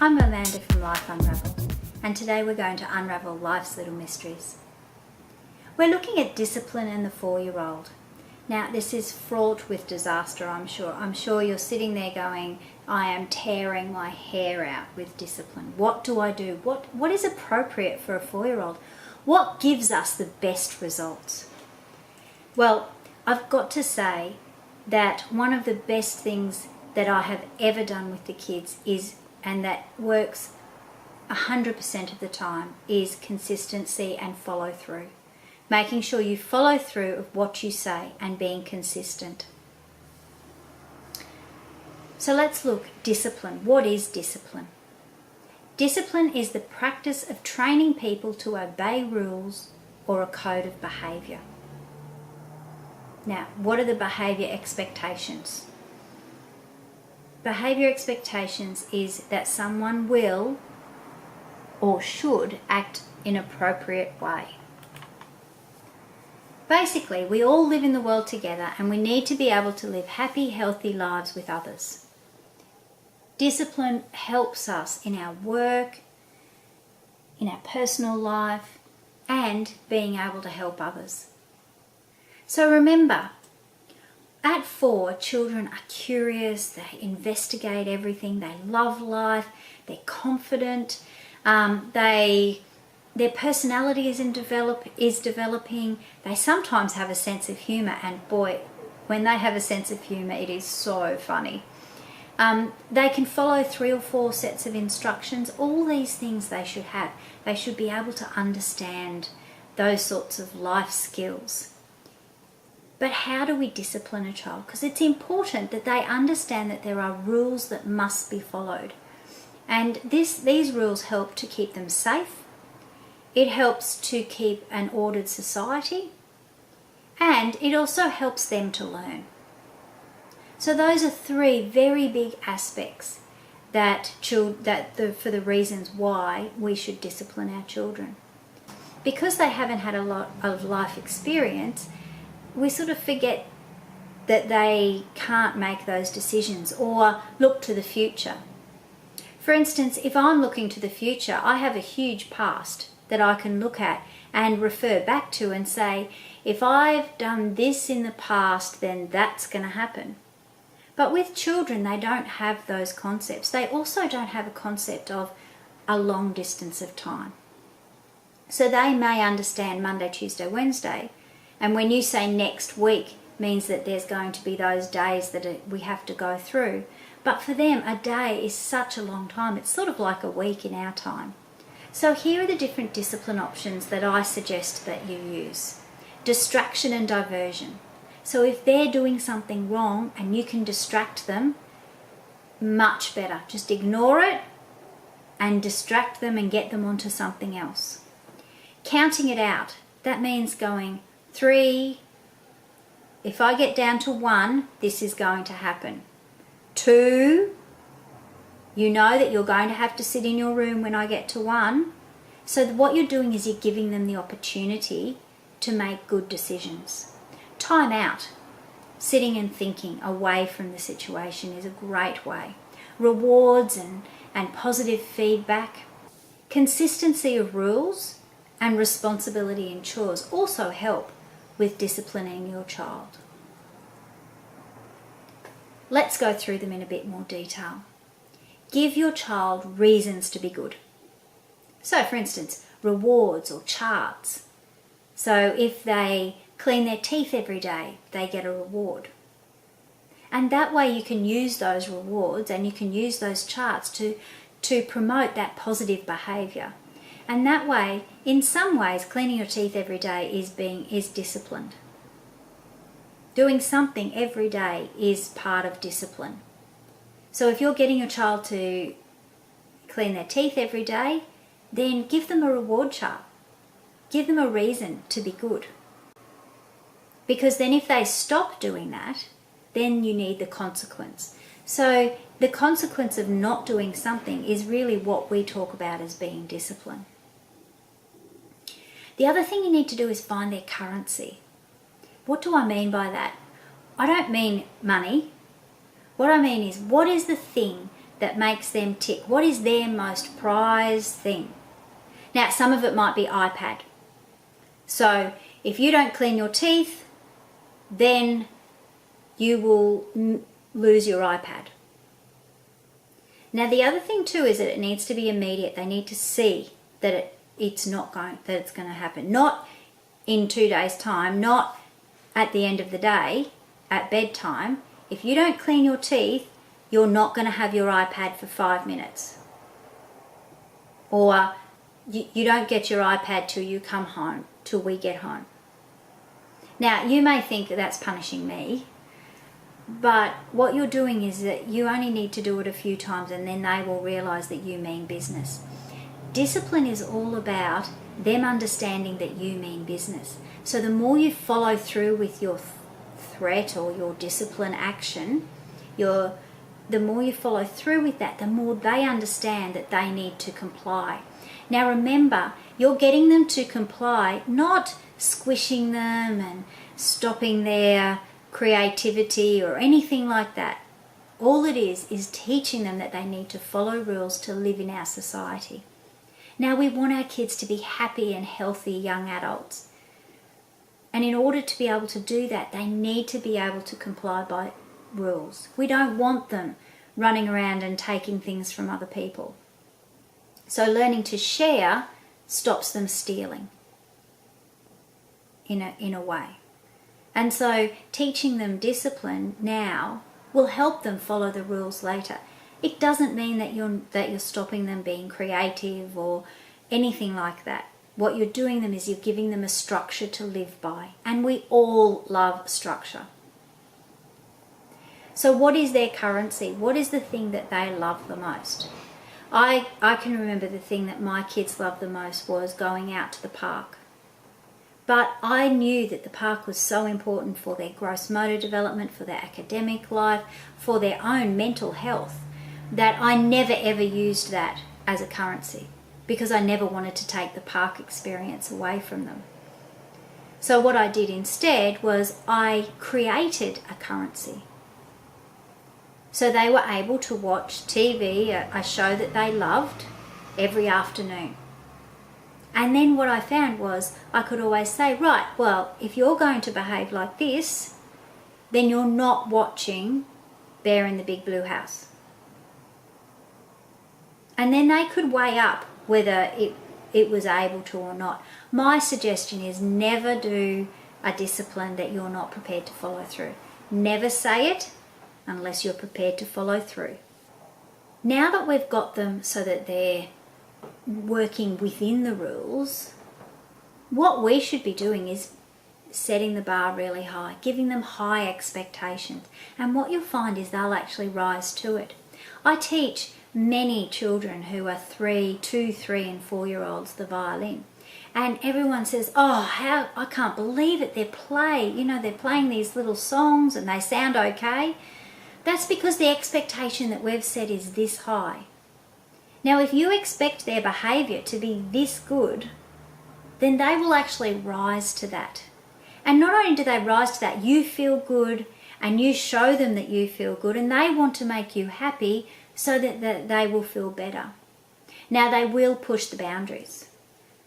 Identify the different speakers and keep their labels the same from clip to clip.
Speaker 1: I'm Amanda from Life Unravelled, and today we're going to unravel life's little mysteries. We're looking at discipline in the 4-year-old. Now, this is fraught with disaster, I'm sure. I'm sure you're sitting there going, I am tearing my hair out with discipline. What do I do? What is appropriate for a 4-year-old? What gives us the best results? Well, I've got to say that one of the best things that I have ever done with the kids is, and that works 100% of the time, is consistency and follow through. Making sure you follow through of what you say and being consistent. So let's look discipline. What is discipline? Discipline is the practice of training people to obey rules or a code of behaviour. Now, what are the behaviour expectations? Behaviour expectations is that someone will or should act in an appropriate way. Basically, we all live in the world together and we need to be able to live happy, healthy lives with others. Discipline helps us in our work, in our personal life, and being able to help others. So remember, at 4, children are curious, they investigate everything, they love life, they're confident, their personality is developing. They sometimes have a sense of humour, and boy, when they have a sense of humour, it is so funny. They can follow 3 or 4 sets of instructions. All these things they should have. They should be able to understand those sorts of life skills. But how do we discipline a child? Because it's important that they understand that there are rules that must be followed. And these rules help to keep them safe. It helps to keep an ordered society. And it also helps them to learn. So those are 3 very big aspects for the reasons why we should discipline our children. Because they haven't had a lot of life experience, we sort of forget that they can't make those decisions or look to the future. For instance, if I'm looking to the future, I have a huge past that I can look at and refer back to and say, if I've done this in the past, then that's going to happen. But with children, they don't have those concepts. They also don't have a concept of a long distance of time. So they may understand Monday, Tuesday, Wednesday, and when you say next week means that there's going to be those days that we have to go through. But for them, a day is such a long time. It's sort of like a week in our time. So here are the different discipline options that I suggest that you use. Distraction and diversion. So if they're doing something wrong and you can distract them, much better. Just ignore it and distract them and get them onto something else. Counting it out. That means going 3, if I get down to 1, this is going to happen. 2, you know that you're going to have to sit in your room when I get to 1. So what you're doing is you're giving them the opportunity to make good decisions. Time out. Sitting and thinking away from the situation is a great way. Rewards and positive feedback. Consistency of rules and responsibility in chores also help with disciplining your child. Let's go through them in a bit more detail. Give your child reasons to be good. So, for instance, rewards or charts. So if they clean their teeth every day, they get a reward. And that way you can use those rewards and you can use those charts to promote that positive behaviour. And that way, in some ways, cleaning your teeth every day is disciplined. Doing something every day is part of discipline. So if you're getting your child to clean their teeth every day, then give them a reward chart. Give them a reason to be good. Because then if they stop doing that, then you need the consequence. So the consequence of not doing something is really what we talk about as being discipline. The other thing you need to do is find their currency. What do I mean by that? I don't mean money. What I mean is, what is the thing that makes them tick? What is their most prized thing? Now, some of it might be iPad. So if you don't clean your teeth, then you will lose your iPad. Now, the other thing too is that it needs to be immediate. They need to see that it's going to happen. Not in 2 days' time, not at the end of the day, at bedtime. If you don't clean your teeth, you're not going to have your iPad for 5 minutes. Or you don't get your iPad till you come home, till we get home. Now, you may think that that's punishing me, but what you're doing is that you only need to do it a few times and then they will realise that you mean business. Discipline is all about them understanding that you mean business. So the more you follow through with your threat or your discipline action, the more you follow through with that, the more they understand that they need to comply. Now remember, you're getting them to comply, not squishing them and stopping their creativity or anything like that. All it is teaching them that they need to follow rules to live in our society. Now, we want our kids to be happy and healthy young adults. And in order to be able to do that, they need to be able to comply by rules. We don't want them running around and taking things from other people. So learning to share stops them stealing in a way. And so teaching them discipline now will help them follow the rules later. It doesn't mean that you're stopping them being creative or anything like that. What you're doing them is you're giving them a structure to live by. And we all love structure. So what is their currency? What is the thing that they love the most? I can remember the thing that my kids loved the most was going out to the park. But I knew that the park was so important for their gross motor development, for their academic life, for their own mental health, that I never ever used that as a currency because I never wanted to take the park experience away from them. So what I did instead was I created a currency. So they were able to watch TV, a show that they loved, every afternoon. And then what I found was I could always say, right, well, if you're going to behave like this, then you're not watching Bear in the Big Blue House. And then they could weigh up whether it was able to or not. My suggestion is never do a discipline that you're not prepared to follow through. Never say it unless you're prepared to follow through. Now that we've got them so that they're working within the rules, what we should be doing is setting the bar really high, giving them high expectations. And what you'll find is they'll actually rise to it. I teach many children who are 2, 3 and 4-year-olds the violin. And everyone says, oh, I can't believe it. They're playing these little songs and they sound okay. That's because the expectation that we've set is this high. Now, if you expect their behaviour to be this good, then they will actually rise to that. And not only do they rise to that, you feel good and you show them that you feel good and they want to make you happy so that they will feel better. Now, they will push the boundaries.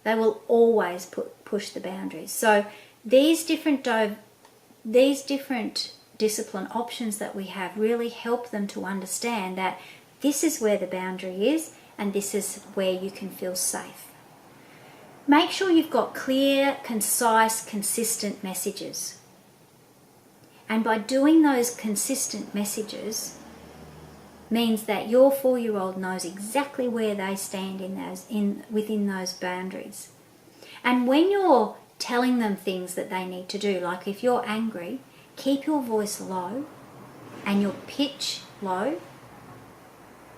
Speaker 1: They will always push the boundaries. So these different discipline options that we have really help them to understand that this is where the boundary is and this is where you can feel safe. Make sure you've got clear, concise, consistent messages. And by doing those consistent messages means that your 4-year-old knows exactly where they stand within those boundaries. And when you're telling them things that they need to do, like if you're angry, keep your voice low and your pitch low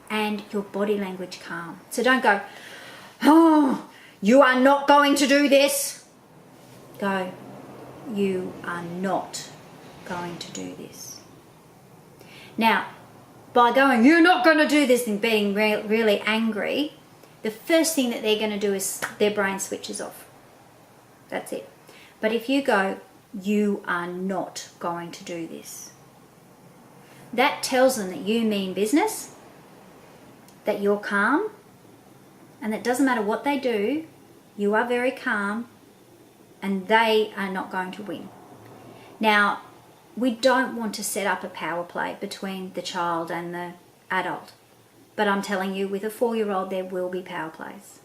Speaker 1: and your body language calm. So don't go, oh, you are not going to do this. Go, you are not going to do this. Now, by going, you're not going to do this and being really angry, the first thing that they're going to do is their brain switches off. That's it. But if you go, you are not going to do this, that tells them that you mean business that you're calm and that doesn't matter what they do, you are very calm and they are not going to win. Now, we don't want to set up a power play between the child and the adult. But I'm telling you, with a 4-year-old, there will be power plays.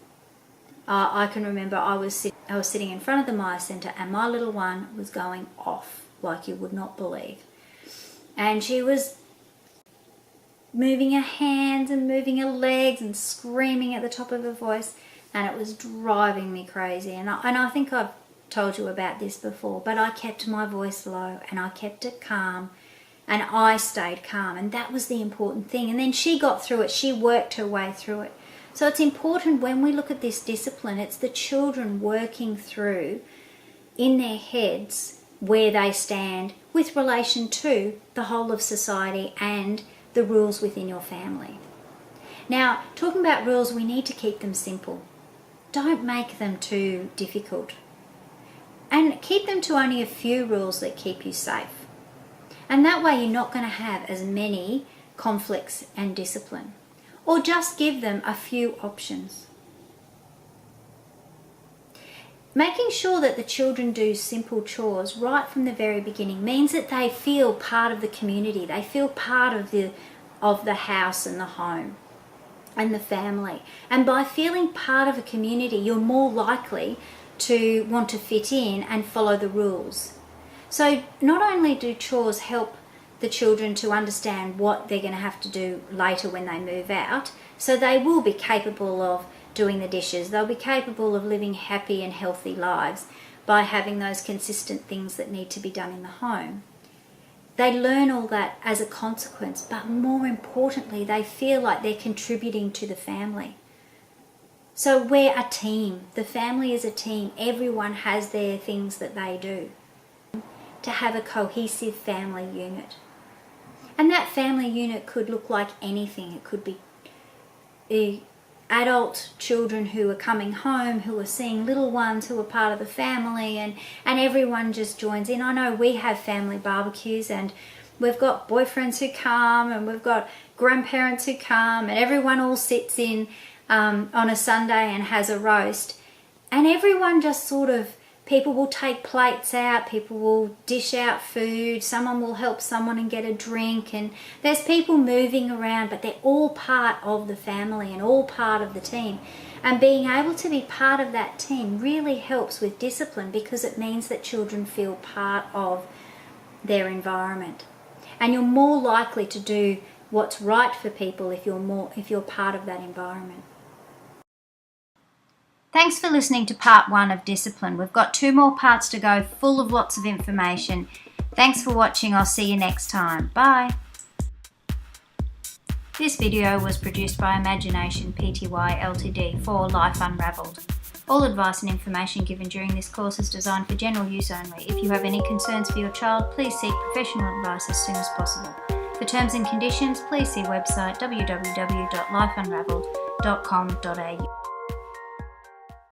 Speaker 1: I can remember I was sitting in front of the Maya Centre and my little one was going off like you would not believe. And she was moving her hands and moving her legs and screaming at the top of her voice, and it was driving me crazy. And I think I've told you about this before, but I kept my voice low and I kept it calm. And I stayed calm, and that was the important thing. And then she got through it. She worked her way through it. So it's important when we look at this discipline, it's the children working through in their heads where they stand with relation to the whole of society and the rules within your family. Now, talking about rules, we need to keep them simple. Don't make them too difficult. And keep them to only a few rules that keep you safe. And that way you're not going to have as many conflicts and discipline. Or just give them a few options. Making sure that the children do simple chores right from the very beginning means that they feel part of the community. They feel part of the house and the home and the family. And by feeling part of a community, you're more likely to want to fit in and follow the rules. So not only do chores help the children to understand what they're going to have to do later when they move out, so they will be capable of doing the dishes, they'll be capable of living happy and healthy lives by having those consistent things that need to be done in the home. They learn all that as a consequence, but more importantly, they feel like they're contributing to the family. So we're a team. The family is a team. Everyone has their things that they do to have a cohesive family unit. And that family unit could look like anything. It could be adult children who are coming home, who are seeing little ones who are part of the family, and everyone just joins in. I know we have family barbecues and we've got boyfriends who come and we've got grandparents who come, and everyone all sits in on a Sunday and has a roast, and everyone just sort of, people will take plates out, people will dish out food, someone will help someone and get a drink, and there's people moving around, but they're all part of the family and all part of the team. And being able to be part of that team really helps with discipline, because it means that children feel part of their environment. And you're more likely to do what's right for people if you're part of that environment. Thanks for listening to part 1 of Discipline. We've got 2 more parts to go, full of lots of information. Thanks for watching. I'll see you next time. Bye. This video was produced by Imagination Pty Ltd for Life Unravelled. All advice and information given during this course is designed for general use only. If you have any concerns for your child, please seek professional advice as soon as possible. For terms and conditions, please see website www.lifeunravelled.com.au.